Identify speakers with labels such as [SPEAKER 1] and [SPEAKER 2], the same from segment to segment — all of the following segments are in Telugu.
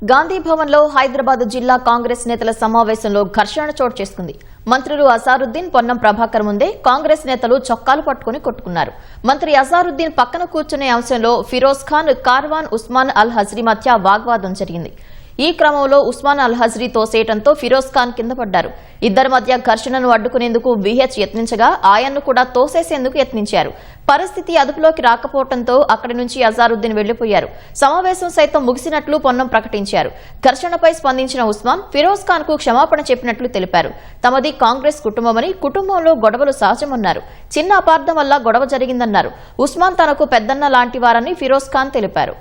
[SPEAKER 1] గాంధీ భవన్ లో హైదరాబాద్ జిల్లా కాంగ్రెస్ నేతల సమావేశంలో ఘర్షణ చోటు చేసుకుంది. మంత్రులు అజారుద్దీన్, పొన్నం ప్రభాకర్ ముందే కాంగ్రెస్ నేతలు చొక్కాలు పట్టుకుని కొట్టుకున్నారు. మంత్రి అజారుద్దీన్ పక్కన కూర్చునే అంశంలో ఫిరోజ్ ఖాన్, కార్వాన్ ఉస్మాన్ అల్ హజ్రీ మధ్య వాగ్వాదం జరిగింది. ఈ క్రమంలో ఉస్మాన్ అల్ హజ్రీ తోసేయడంతో ఫిరోజ్ ఖాన్ కింద పడ్డారు. ఇద్దరి మధ్య ఘర్షణను అడ్డుకునేందుకు విహెచ్ యత్నించగా ఆయన్ను కూడా తోసేసేందుకు యత్నించారు. పరిస్థితి అదుపులోకి రాకపోవడంతో అక్కడి నుంచి అజారుద్దీన్ వెళ్లిపోయారు. సమావేశం సైతం ముగిసినట్లు పొన్నం ప్రకటించారు. ఘర్షణపై స్పందించిన ఉస్మాన్ ఫిరోజ్ ఖాన్ కు క్షమాపణ చెప్పినట్లు తెలిపారు. తమది కాంగ్రెస్ కుటుంబమని, కుటుంబంలో గొడవలు సహజమన్నారు. చిన్న అపార్థం వల్ల గొడవ జరిగిందన్నారు. ఉస్మాన్ తనకు పెద్దన్న లాంటివారని ఫిరోజ్ ఖాన్ తెలిపారు.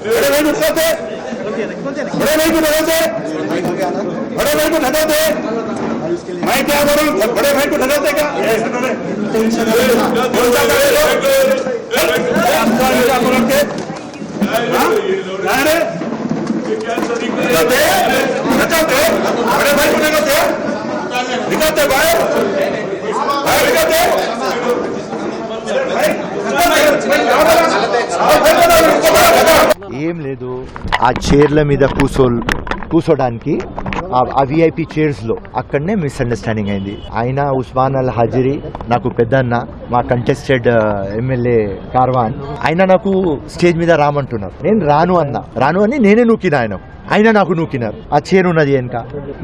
[SPEAKER 2] बड़े भाई को ढकाते मैं क्या करूं? बड़े भाई को ढकाते क्या? बड़े भाई को ढकाते दिखाते भाई दिखाते
[SPEAKER 3] ఏం లేదు. ఆ చైర్ల మీద కూర్చోడానికి ఆ విఐపి చైర్స్ లో అక్కడనే మిస్అండర్స్టాండింగ్ అయింది. ఆయన ఉస్మాన్ అల్ హజ్రీ నాకు పెద్దన్న, మా కంటెస్టెడ్ ఎమ్మెల్యే కార్వాన్, ఆయన నాకు స్టేజ్ మీద రామంటున్నారు. నేను రాను అని నేనే నూకినా. ఆయన నాకు నూకినారు. ఆ చైర్ ఉన్నది వెనక,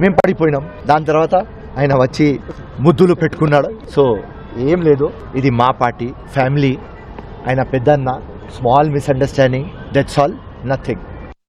[SPEAKER 3] మేము పడిపోయినాం. దాని తర్వాత ఆయన వచ్చి ముద్దులు పెట్టుకున్నాడు. సో ఏం లేదు, ఇది మా పార్టీ ఫ్యామిలీ. ఆయన పెద్దన్న, small misunderstanding, that's all, nothing.